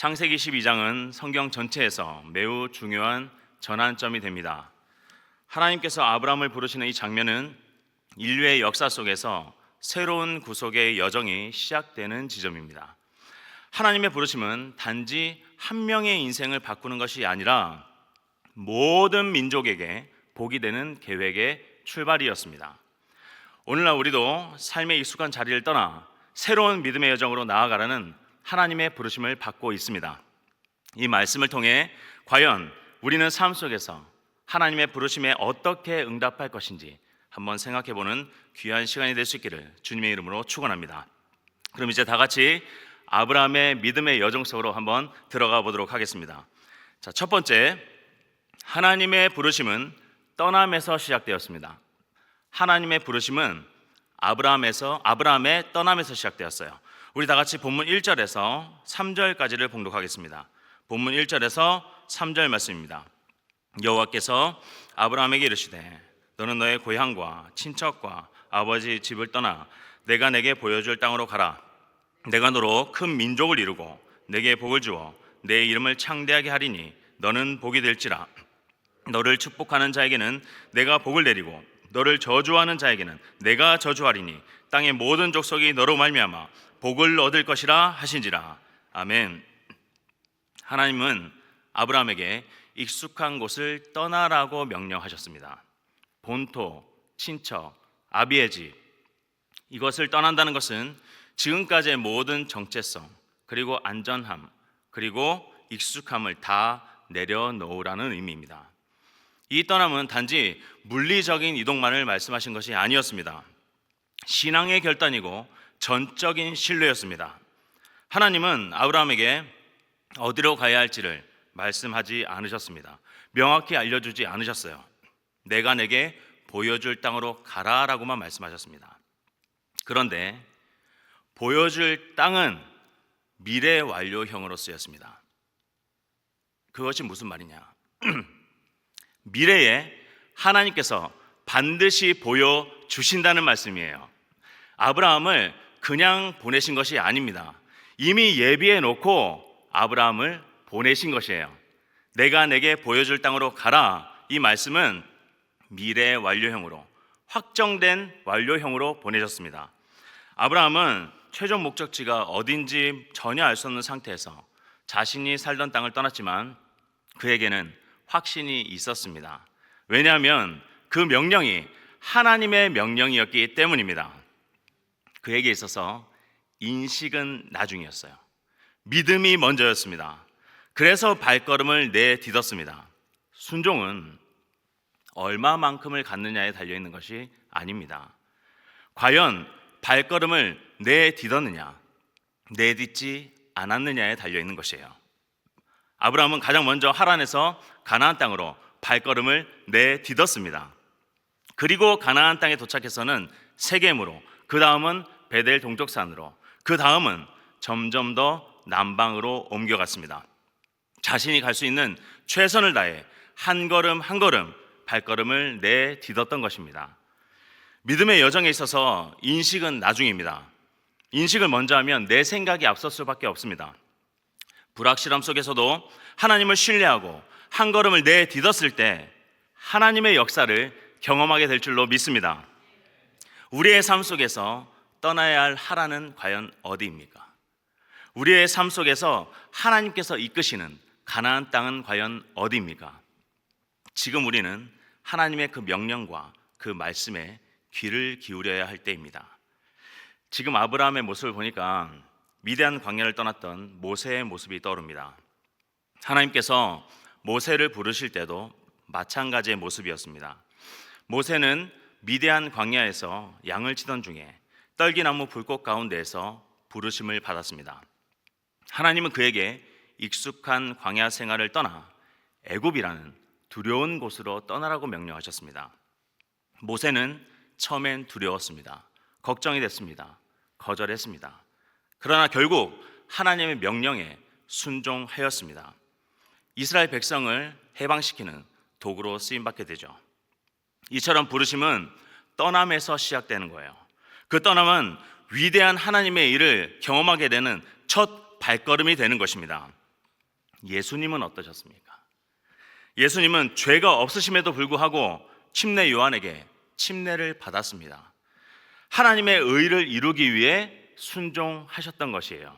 창세기 12장은 성경 전체에서 매우 중요한 전환점이 됩니다. 하나님께서 아브라함을 부르시는 이 장면은 인류의 역사 속에서 새로운 구속의 여정이 시작되는 지점입니다. 하나님의 부르심은 단지 한 명의 인생을 바꾸는 것이 아니라 모든 민족에게 복이 되는 계획의 출발이었습니다. 오늘날 우리도 삶의 익숙한 자리를 떠나 새로운 믿음의 여정으로 나아가라는 하나님의 부르심을 받고 있습니다. 이 말씀을 통해 과연 우리는 삶 속에서 하나님의 부르심에 어떻게 응답할 것인지 한번 생각해보는 귀한 시간이 될 수 있기를 주님의 이름으로 축원합니다. 그럼 이제 다 같이 아브라함의 믿음의 여정 속으로 한번 들어가 보도록 하겠습니다. 자, 첫 번째, 하나님의 부르심은 떠남에서 시작되었습니다. 하나님의 부르심은 아브라함의 떠남에서 시작되었어요. 우리 다 같이 본문 1절에서 3절까지를 봉독하겠습니다. 본문 1절에서 3절 말씀입니다. 여호와께서 아브라함에게 이르시되 너는 너의 고향과 친척과 아버지 집을 떠나 내가 내게 보여줄 땅으로 가라. 내가 너로 큰 민족을 이루고 내게 복을 주어 내 이름을 창대하게 하리니 너는 복이 될지라. 너를 축복하는 자에게는 내가 복을 내리고 너를 저주하는 자에게는 내가 저주하리니 땅의 모든 족속이 너로 말미암아 복을 얻을 것이라 하신지라. 아멘. 하나님은 아브라함에게 익숙한 곳을 떠나라고 명령하셨습니다. 본토, 친척, 아비의 집, 이것을 떠난다는 것은 지금까지의 모든 정체성, 그리고 안전함, 그리고 익숙함을 다 내려놓으라는 의미입니다. 이 떠남은 단지 물리적인 이동만을 말씀하신 것이 아니었습니다. 신앙의 결단이고 전적인 신뢰였습니다. 하나님은 아브라함에게 어디로 가야 할지를 말씀하지 않으셨습니다. 명확히 알려주지 않으셨어요. 내가 내게 보여줄 땅으로 가라라고만 말씀하셨습니다. 그런데 보여줄 땅은 미래 완료형으로 쓰였습니다. 그것이 무슨 말이냐? 미래에 하나님께서 반드시 보여주신다는 말씀이에요. 아브라함을 그냥 보내신 것이 아닙니다. 이미 예비해 놓고 아브라함을 보내신 것이에요. 내가 내게 보여줄 땅으로 가라. 이 말씀은 미래 완료형으로, 확정된 완료형으로 보내셨습니다. 아브라함은 최종 목적지가 어딘지 전혀 알 수 없는 상태에서 자신이 살던 땅을 떠났지만 그에게는 확신이 있었습니다. 왜냐하면 그 명령이 하나님의 명령이었기 때문입니다. 그에게 있어서 인식은 나중이었어요. 믿음이 먼저였습니다. 그래서 발걸음을 내딛었습니다. 순종은 얼마만큼을 갖느냐에 달려있는 것이 아닙니다. 과연 발걸음을 내딛었느냐, 내딛지 않았느냐에 달려있는 것이에요. 아브라함은 가장 먼저 하란에서 가나안 땅으로 발걸음을 내딛었습니다. 그리고 가나안 땅에 도착해서는 세겜으로, 그 다음은 베델 동쪽산으로, 그 다음은 점점 더 남방으로 옮겨갔습니다. 자신이 갈 수 있는 최선을 다해 한 걸음 한 걸음 발걸음을 내딛었던 것입니다. 믿음의 여정에 있어서 인식은 나중입니다. 인식을 먼저 하면 내 생각이 앞설 수밖에 없습니다. 불확실함 속에서도 하나님을 신뢰하고 한 걸음을 내딛었을 때 하나님의 역사를 경험하게 될 줄로 믿습니다. 우리의 삶 속에서 떠나야 할 하란은 과연 어디입니까? 우리의 삶 속에서 하나님께서 이끄시는 가나안 땅은 과연 어디입니까? 지금 우리는 하나님의 그 명령과 그 말씀에 귀를 기울여야 할 때입니다. 지금 아브라함의 모습을 보니까 미디안 광야를 떠났던 모세의 모습이 떠오릅니다. 하나님께서 모세를 부르실 때도 마찬가지의 모습이었습니다. 모세는 미디안 광야에서 양을 치던 중에 떨기나무 불꽃 가운데에서 부르심을 받았습니다. 하나님은 그에게 익숙한 광야 생활을 떠나 애굽이라는 두려운 곳으로 떠나라고 명령하셨습니다. 모세는 처음엔 두려웠습니다. 걱정이 됐습니다. 거절했습니다. 그러나 결국 하나님의 명령에 순종하였습니다. 이스라엘 백성을 해방시키는 도구로 쓰임받게 되죠. 이처럼 부르심은 떠남에서 시작되는 거예요. 그 떠남은 위대한 하나님의 일을 경험하게 되는 첫 발걸음이 되는 것입니다. 예수님은 어떠셨습니까? 예수님은 죄가 없으심에도 불구하고 침례 요한에게 침례를 받았습니다. 하나님의 의를 이루기 위해 순종하셨던 것이에요.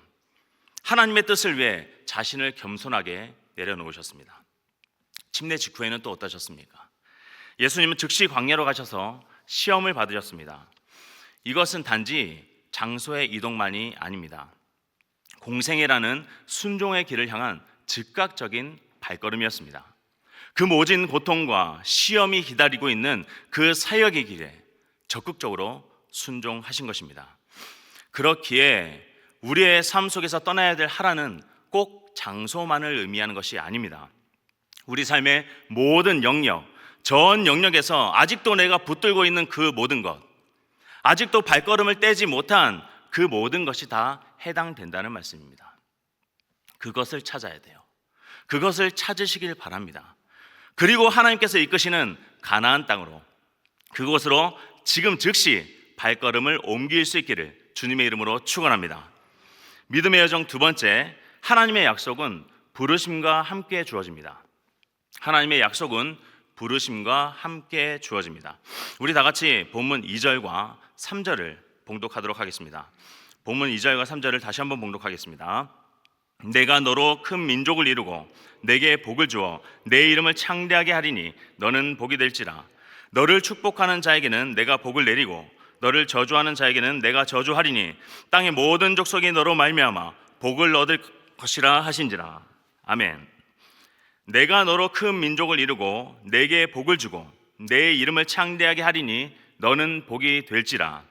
하나님의 뜻을 위해 자신을 겸손하게 내려놓으셨습니다. 침례 직후에는 또 어떠셨습니까? 예수님은 즉시 광야로 가셔서 시험을 받으셨습니다. 이것은 단지 장소의 이동만이 아닙니다. 공생애라는 순종의 길을 향한 즉각적인 발걸음이었습니다. 그 모진 고통과 시험이 기다리고 있는 그 사역의 길에 적극적으로 순종하신 것입니다. 그렇기에 우리의 삶 속에서 떠나야 될 하나는 꼭 장소만을 의미하는 것이 아닙니다. 우리 삶의 모든 영역, 전 영역에서 아직도 내가 붙들고 있는 그 모든 것, 아직도 발걸음을 떼지 못한 그 모든 것이 다 해당된다는 말씀입니다. 그것을 찾아야 돼요. 그것을 찾으시길 바랍니다. 그리고 하나님께서 이끄시는 가나안 땅으로, 그곳으로 지금 즉시 발걸음을 옮길 수 있기를 주님의 이름으로 축원합니다. 믿음의 여정 두 번째, 하나님의 약속은 부르심과 함께 주어집니다. 하나님의 약속은 부르심과 함께 주어집니다. 우리 다 같이 본문 2절과 3절을 봉독하도록 하겠습니다. 본문 2절과 3절을 다시 한번 봉독하겠습니다. 내가 너로 큰 민족을 이루고 내게 복을 주어 내 이름을 창대하게 하리니 너는 복이 될지라. 너를 축복하는 자에게는 내가 복을 내리고 너를 저주하는 자에게는 내가 저주하리니 땅의 모든 족속이 너로 말미암아 복을 얻을 것이라 하신지라. 아멘. 내가 너로 큰 민족을 이루고 내게 복을 주고 내 이름을 창대하게 하리니 너는 복이 될지라.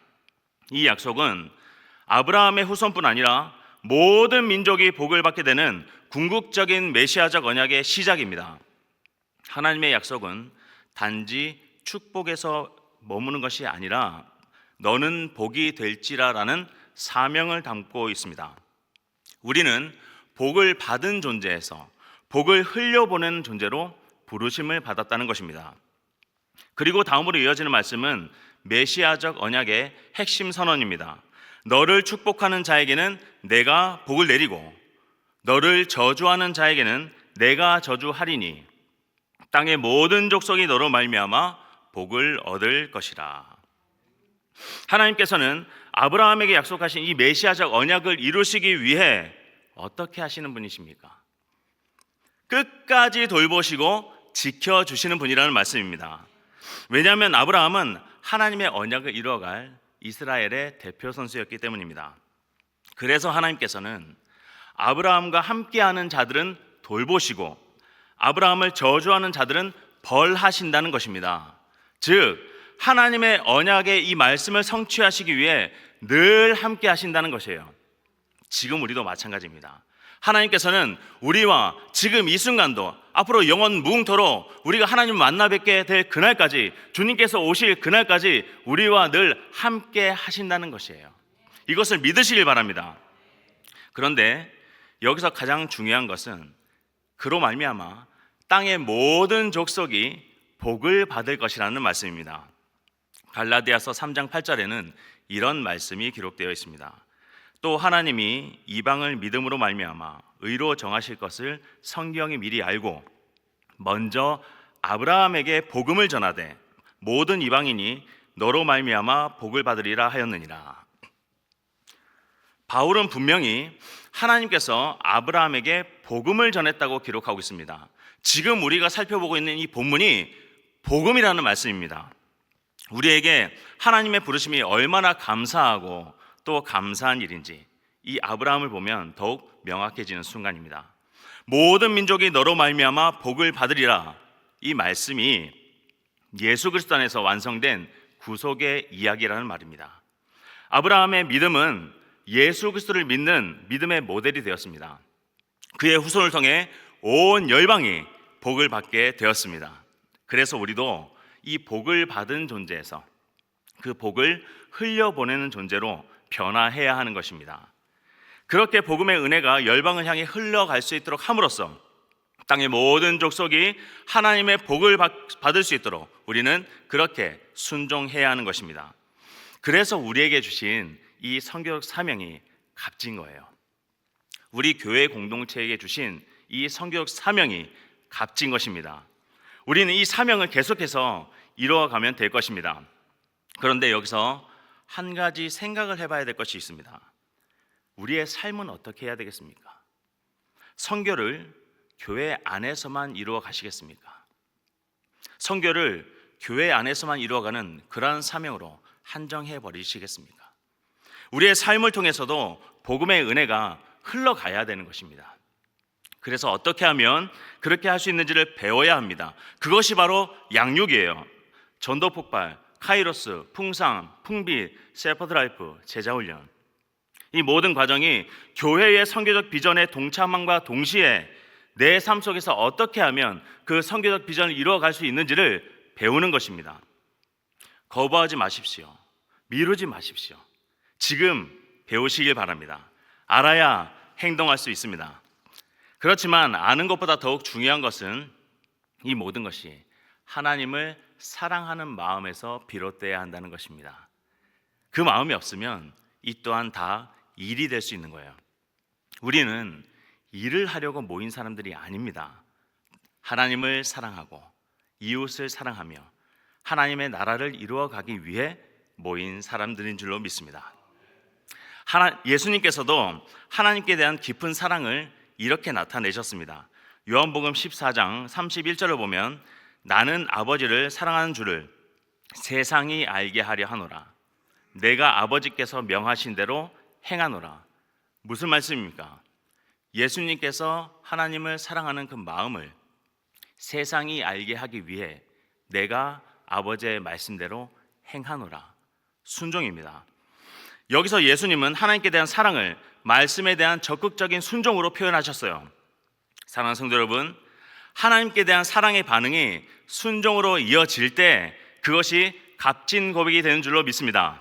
이 약속은 아브라함의 후손뿐 아니라 모든 민족이 복을 받게 되는 궁극적인 메시아적 언약의 시작입니다. 하나님의 약속은 단지 축복에서 머무는 것이 아니라 너는 복이 될지라라는 사명을 담고 있습니다. 우리는 복을 받은 존재에서 복을 흘려보내는 존재로 부르심을 받았다는 것입니다. 그리고 다음으로 이어지는 말씀은 메시아적 언약의 핵심 선언입니다. 너를 축복하는 자에게는 내가 복을 내리고 너를 저주하는 자에게는 내가 저주하리니 땅의 모든 족속이 너로 말미암아 복을 얻을 것이라. 하나님께서는 아브라함에게 약속하신 이 메시아적 언약을 이루시기 위해 어떻게 하시는 분이십니까? 끝까지 돌보시고 지켜주시는 분이라는 말씀입니다. 왜냐하면 아브라함은 하나님의 언약을 이루어갈 이스라엘의 대표 선수였기 때문입니다. 그래서 하나님께서는 아브라함과 함께하는 자들은 돌보시고 아브라함을 저주하는 자들은 벌하신다는 것입니다. 즉 하나님의 언약의 이 말씀을 성취하시기 위해 늘 함께 하신다는 것이에요. 지금 우리도 마찬가지입니다. 하나님께서는 우리와 지금 이 순간도 앞으로 영원 무궁토록 우리가 하나님을 만나 뵙게 될 그날까지, 주님께서 오실 그날까지 우리와 늘 함께 하신다는 것이에요. 이것을 믿으시길 바랍니다. 그런데 여기서 가장 중요한 것은 그로 말미암아 땅의 모든 족속이 복을 받을 것이라는 말씀입니다. 갈라디아서 3장 8절에는 이런 말씀이 기록되어 있습니다. 또 하나님이 이방을 믿음으로 말미암아 의로 정하실 것을 성경이 미리 알고 먼저 아브라함에게 복음을 전하되 모든 이방인이 너로 말미암아 복을 받으리라 하였느니라. 바울은 분명히 하나님께서 아브라함에게 복음을 전했다고 기록하고 있습니다. 지금 우리가 살펴보고 있는 이 본문이 복음이라는 말씀입니다. 우리에게 하나님의 부르심이 얼마나 감사하고 또 감사한 일인지 이 아브라함을 보면 더욱 명확해지는 순간입니다. 모든 민족이 너로 말미암아 복을 받으리라. 이 말씀이 예수 그리스도 안에서 완성된 구속의 이야기라는 말입니다. 아브라함의 믿음은 예수 그리스도를 믿는 믿음의 모델이 되었습니다. 그의 후손을 통해 온 열방이 복을 받게 되었습니다. 그래서 우리도 이 복을 받은 존재에서 그 복을 흘려보내는 존재로 변화해야 하는 것입니다. 그렇게 복음의 은혜가 열방을 향해 흘러갈 수 있도록 함으로써 땅의 모든 족속이 하나님의 복을 받을 수 있도록 우리는 그렇게 순종해야 하는 것입니다. 그래서 우리에게 주신 이 선교적 사명이 값진 거예요. 우리 교회 공동체에게 주신 이 선교적 사명이 값진 것입니다. 우리는 이 사명을 계속해서 이루어가면 될 것입니다. 그런데 여기서 한 가지 생각을 해봐야 될 것이 있습니다. 우리의 삶은 어떻게 해야 되겠습니까? 선교를 교회 안에서만 이루어 가시겠습니까? 선교를 교회 안에서만 이루어가는 그러한 사명으로 한정해 버리시겠습니까? 우리의 삶을 통해서도 복음의 은혜가 흘러가야 되는 것입니다. 그래서 어떻게 하면 그렇게 할 수 있는지를 배워야 합니다. 그것이 바로 양육이에요. 전도 폭발, 카이로스, 풍상, 풍비, 셰퍼드 라이프, 제자 훈련. 이 모든 과정이 교회의 선교적 비전에 동참함과 동시에 내 삶 속에서 어떻게 하면 그 선교적 비전을 이루어갈 수 있는지를 배우는 것입니다. 거부하지 마십시오. 미루지 마십시오. 지금 배우시길 바랍니다. 알아야 행동할 수 있습니다. 그렇지만 아는 것보다 더욱 중요한 것은 이 모든 것이 하나님을 사랑하는 마음에서 비롯돼야 한다는 것입니다. 그 마음이 없으면 이 또한 다 일이 될 수 있는 거예요. 우리는 일을 하려고 모인 사람들이 아닙니다. 하나님을 사랑하고 이웃을 사랑하며 하나님의 나라를 이루어가기 위해 모인 사람들인 줄로 믿습니다. 예수님께서도 하나님께 대한 깊은 사랑을 이렇게 나타내셨습니다. 요한복음 14장 31절을 보면 나는 아버지를 사랑하는 줄을 세상이 알게 하려 하노라. 내가 아버지께서 명하신 대로 행하노라. 무슨 말씀입니까? 예수님께서 하나님을 사랑하는 그 마음을 세상이 알게 하기 위해 내가 아버지의 말씀대로 행하노라. 순종입니다. 여기서 예수님은 하나님께 대한 사랑을 말씀에 대한 적극적인 순종으로 표현하셨어요. 사랑하는 성도 여러분, 하나님께 대한 사랑의 반응이 순종으로 이어질 때 그것이 값진 고백이 되는 줄로 믿습니다.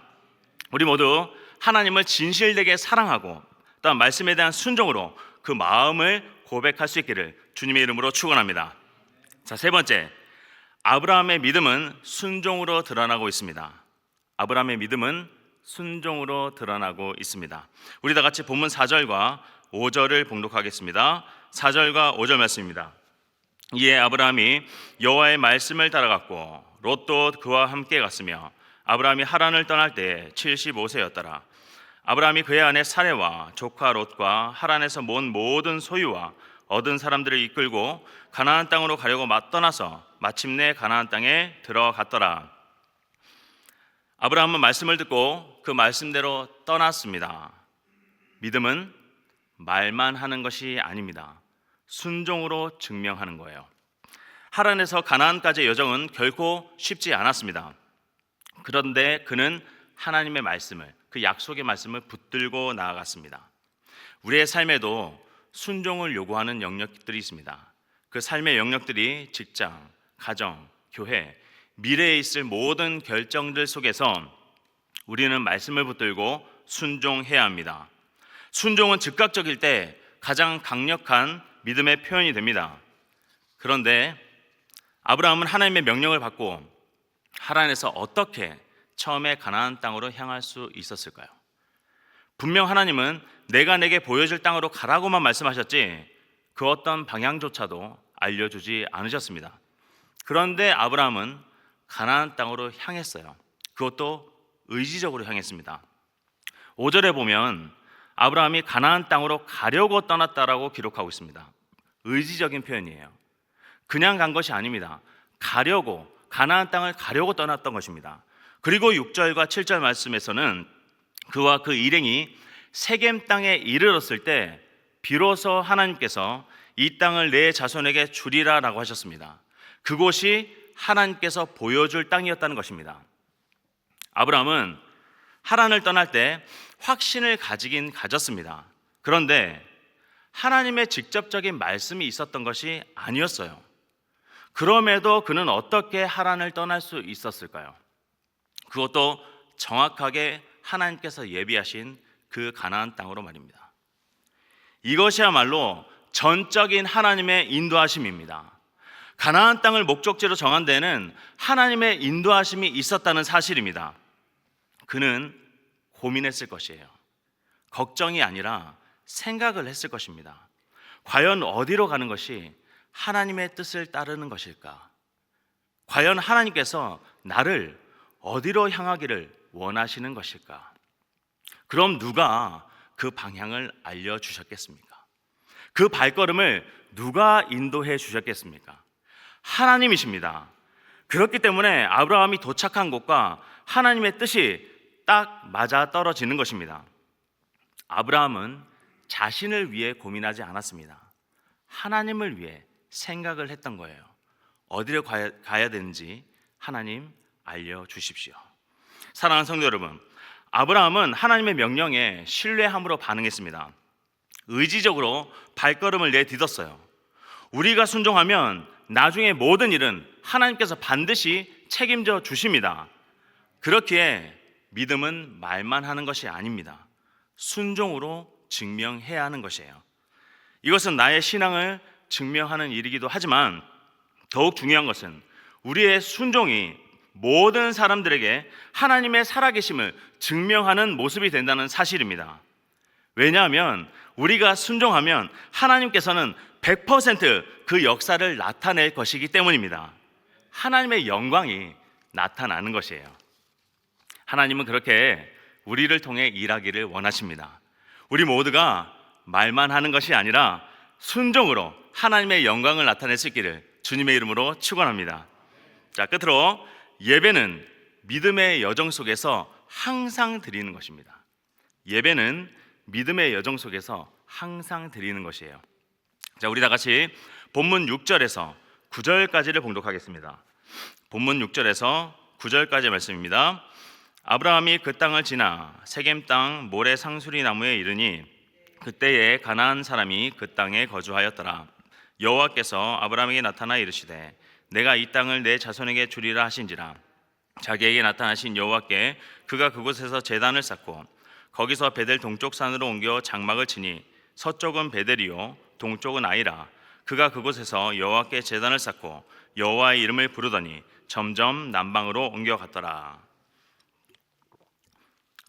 우리 모두 하나님을 진실되게 사랑하고 또한 말씀에 대한 순종으로 그 마음을 고백할 수 있기를 주님의 이름으로 축원합니다. 자, 세 번째, 아브라함의 믿음은 순종으로 드러나고 있습니다. 아브라함의 믿음은 순종으로 드러나고 있습니다. 우리 다 같이 본문 4절과 5절을 봉독하겠습니다. 4절과 5절 말씀입니다. 이에 아브라함이 여호와의 말씀을 따라갔고 롯도 그와 함께 갔으며 아브라함이 하란을 떠날 때 75세였더라. 아브라함이 그의 아내 사레와 조카 롯과 하란에서 모은 모든 소유와 얻은 사람들을 이끌고 가나안 땅으로 가려고 떠나서 마침내 가나안 땅에 들어갔더라. 아브라함은 말씀을 듣고 그 말씀대로 떠났습니다. 믿음은 말만 하는 것이 아닙니다. 순종으로 증명하는 거예요. 하란에서 가나안까지의 여정은 결코 쉽지 않았습니다. 그런데 그는 하나님의 말씀을, 그 약속의 말씀을 붙들고 나아갔습니다. 우리의 삶에도 순종을 요구하는 영역들이 있습니다. 그 삶의 영역들이 직장, 가정, 교회, 미래에 있을 모든 결정들 속에서 우리는 말씀을 붙들고 순종해야 합니다. 순종은 즉각적일 때 가장 강력한 믿음의 표현이 됩니다. 그런데 아브라함은 하나님의 명령을 받고 하란에서 어떻게 처음에 가나안 땅으로 향할 수 있었을까요? 분명 하나님은 내가 내게 보여줄 땅으로 가라고만 말씀하셨지 그 어떤 방향조차도 알려주지 않으셨습니다. 그런데 아브라함은 가나안 땅으로 향했어요. 그것도 의지적으로 향했습니다. 5절에 보면 아브라함이 가나안 땅으로 가려고 떠났다라고 기록하고 있습니다. 의지적인 표현이에요. 그냥 간 것이 아닙니다. 가려고, 가나안 땅을 가려고 떠났던 것입니다. 그리고 6절과 7절 말씀에서는 그와 그 일행이 세겜 땅에 이르렀을 때 비로소 하나님께서 이 땅을 내 자손에게 주리라라고 하셨습니다. 그곳이 하나님께서 보여줄 땅이었다는 것입니다. 아브라함은 하란을 떠날 때 확신을 가지긴 가졌습니다. 그런데 하나님의 직접적인 말씀이 있었던 것이 아니었어요. 그럼에도 그는 어떻게 하란을 떠날 수 있었을까요? 그것도 정확하게 하나님께서 예비하신 그 가나안 땅으로 말입니다. 이것이야말로 전적인 하나님의 인도하심입니다. 가나안 땅을 목적지로 정한 데는 하나님의 인도하심이 있었다는 사실입니다. 그는 고민했을 것이에요. 걱정이 아니라 생각을 했을 것입니다. 과연 어디로 가는 것이 하나님의 뜻을 따르는 것일까? 과연 하나님께서 나를 어디로 향하기를 원하시는 것일까? 그럼 누가 그 방향을 알려주셨겠습니까? 그 발걸음을 누가 인도해 주셨겠습니까? 하나님이십니다. 그렇기 때문에 아브라함이 도착한 곳과 하나님의 뜻이 딱 맞아 떨어지는 것입니다. 아브라함은 자신을 위해 고민하지 않았습니다. 하나님을 위해 생각을 했던 거예요. 어디로 가야 되는지 하나님 알려주십시오. 사랑하는 성도 여러분, 아브라함은 하나님의 명령에 신뢰함으로 반응했습니다. 의지적으로 발걸음을 내딛었어요. 우리가 순종하면 나중에 모든 일은 하나님께서 반드시 책임져 주십니다. 그렇기에 믿음은 말만 하는 것이 아닙니다. 순종으로 증명해야 하는 것이에요. 이것은 나의 신앙을 증명하는 일이기도 하지만 더욱 중요한 것은 우리의 순종이 모든 사람들에게 하나님의 살아계심을 증명하는 모습이 된다는 사실입니다. 왜냐하면 우리가 순종하면 하나님께서는 100% 역사를 나타낼 것이기 때문입니다. 하나님의 영광이 나타나는 것이에요. 하나님은 그렇게 우리를 통해 일하기를 원하십니다. 우리 모두가 말만 하는 것이 아니라 순종으로 하나님의 영광을 나타낼 수 있기를 주님의 이름으로 축원합니다. 자, 끝으로 예배는 믿음의 여정 속에서 항상 드리는 것입니다. 예배는 믿음의 여정 속에서 항상 드리는 것이에요. 자, 우리 다 같이 본문 6절에서 9절까지를 봉독하겠습니다. 본문 6절에서 9절까지의 말씀입니다. 아브라함이 그 땅을 지나 세겜 땅 모래 상수리 나무에 이르니 그때에 가나안 사람이 그 땅에 거주하였더라. 여호와께서 아브라함에게 나타나 이르시되 내가 이 땅을 내 자손에게 주리라 하신지라. 자기에게 나타나신 여호와께 그가 그곳에서 제단을 쌓고 거기서 베델 동쪽 산으로 옮겨 장막을 치니 서쪽은 베델이요 동쪽은 아이라. 그가 그곳에서 여호와께 제단을 쌓고 여호와의 이름을 부르더니 점점 남방으로 옮겨갔더라.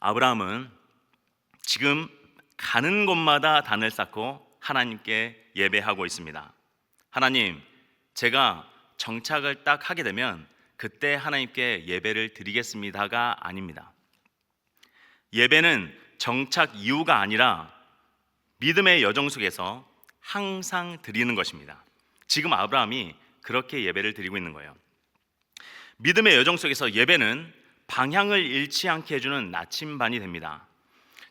아브라함은 지금 가는 곳마다 단을 쌓고 하나님께 예배하고 있습니다. 하나님, 제가 정착을 딱 하게 되면 그때 하나님께 예배를 드리겠습니다가 아닙니다. 예배는 정착 이유가 아니라 믿음의 여정 속에서 항상 드리는 것입니다. 지금 아브라함이 그렇게 예배를 드리고 있는 거예요. 믿음의 여정 속에서 예배는 방향을 잃지 않게 해주는 나침반이 됩니다.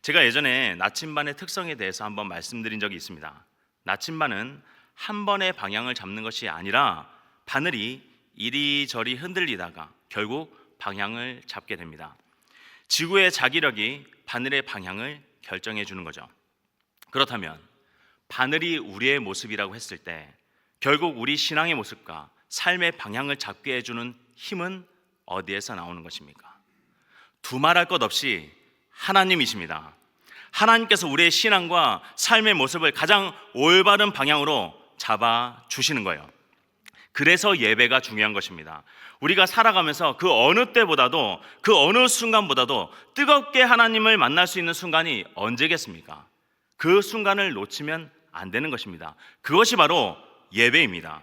제가 예전에 나침반의 특성에 대해서 한번 말씀드린 적이 있습니다. 나침반은 한 번의 방향을 잡는 것이 아니라 바늘이 이리저리 흔들리다가 결국 방향을 잡게 됩니다. 지구의 자기력이 바늘의 방향을 결정해 주는 거죠. 그렇다면 바늘이 우리의 모습이라고 했을 때 결국 우리 신앙의 모습과 삶의 방향을 잡게 해주는 힘은 어디에서 나오는 것입니까? 두말할 것 없이 하나님이십니다. 하나님께서 우리의 신앙과 삶의 모습을 가장 올바른 방향으로 잡아 주시는 거예요. 그래서 예배가 중요한 것입니다. 우리가 살아가면서 그 어느 때보다도 그 어느 순간보다도 뜨겁게 하나님을 만날 수 있는 순간이 언제겠습니까? 그 순간을 놓치면 안 되는 것입니다. 그것이 바로 예배입니다.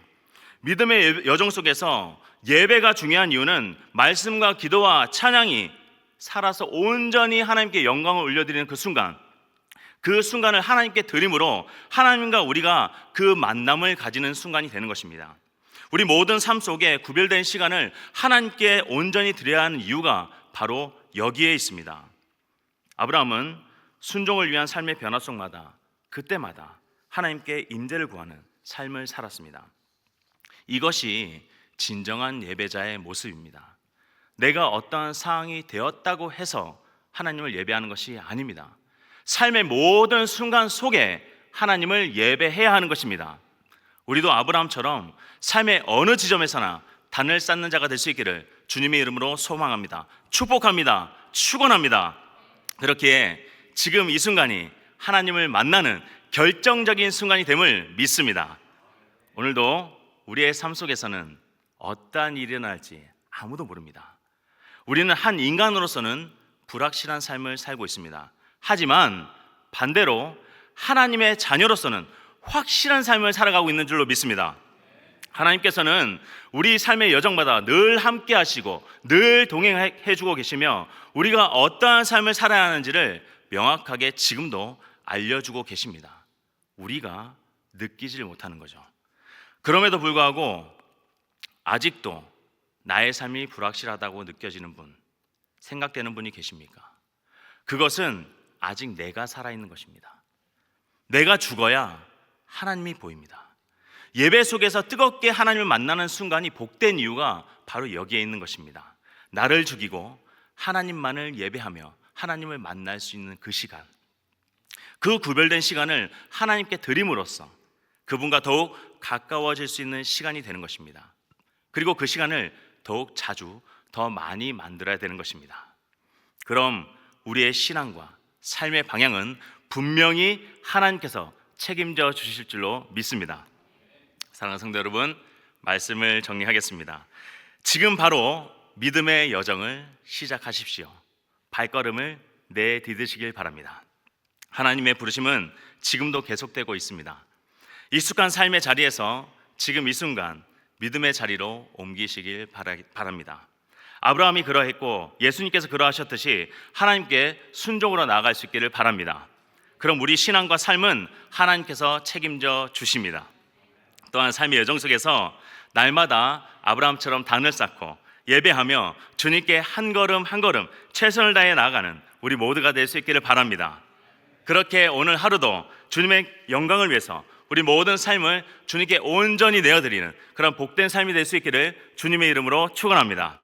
믿음의 여정 속에서 예배가 중요한 이유는 말씀과 기도와 찬양이 살아서 온전히 하나님께 영광을 올려드리는 그 순간을 하나님께 드림으로 하나님과 우리가 그 만남을 가지는 순간이 되는 것입니다. 우리 모든 삶 속에 구별된 시간을 하나님께 온전히 드려야 하는 이유가 바로 여기에 있습니다. 아브라함은 순종을 위한 삶의 변화 속마다 그때마다 하나님께 임재를 구하는 삶을 살았습니다. 이것이 진정한 예배자의 모습입니다. 내가 어떠한 상황이 되었다고 해서 하나님을 예배하는 것이 아닙니다. 삶의 모든 순간 속에 하나님을 예배해야 하는 것입니다. 우리도 아브라함처럼 삶의 어느 지점에서나 단을 쌓는 자가 될 수 있기를 주님의 이름으로 소망합니다. 축복합니다. 축원합니다. 그렇기에 지금 이 순간이 하나님을 만나는 결정적인 순간이 됨을 믿습니다. 오늘도 우리의 삶 속에서는 어떠한 일이 일어날지 아무도 모릅니다. 우리는 한 인간으로서는 불확실한 삶을 살고 있습니다. 하지만 반대로 하나님의 자녀로서는 확실한 삶을 살아가고 있는 줄로 믿습니다. 하나님께서는 우리 삶의 여정마다 늘 함께 하시고 늘 동행해 주고 계시며 우리가 어떠한 삶을 살아야 하는지를 명확하게 지금도 알려주고 계십니다. 우리가 느끼질 못하는 거죠. 그럼에도 불구하고 아직도 나의 삶이 불확실하다고 느껴지는 분, 생각되는 분이 계십니까? 그것은 아직 내가 살아있는 것입니다. 내가 죽어야 하나님이 보입니다. 예배 속에서 뜨겁게 하나님을 만나는 순간이 복된 이유가 바로 여기에 있는 것입니다. 나를 죽이고 하나님만을 예배하며 하나님을 만날 수 있는 그 시간, 그 구별된 시간을 하나님께 드림으로써 그분과 더욱 가까워질 수 있는 시간이 되는 것입니다. 그리고 그 시간을 더욱 자주 더 많이 만들어야 되는 것입니다. 그럼 우리의 신앙과 삶의 방향은 분명히 하나님께서 책임져 주실 줄로 믿습니다. 사랑하는 성도 여러분, 말씀을 정리하겠습니다. 지금 바로 믿음의 여정을 시작하십시오. 발걸음을 내디디시길 바랍니다. 하나님의 부르심은 지금도 계속되고 있습니다. 익숙한 삶의 자리에서 지금 이 순간 믿음의 자리로 옮기시길 바랍니다. 아브라함이 그러했고 예수님께서 그러하셨듯이 하나님께 순종으로 나아갈 수 있기를 바랍니다. 그럼 우리 신앙과 삶은 하나님께서 책임져 주십니다. 또한 삶의 여정 속에서 날마다 아브라함처럼 단을 쌓고 예배하며 주님께 한 걸음 한 걸음 최선을 다해 나아가는 우리 모두가 될 수 있기를 바랍니다. 그렇게 오늘 하루도 주님의 영광을 위해서 우리 모든 삶을 주님께 온전히 내어드리는 그런 복된 삶이 될 수 있기를 주님의 이름으로 축원합니다.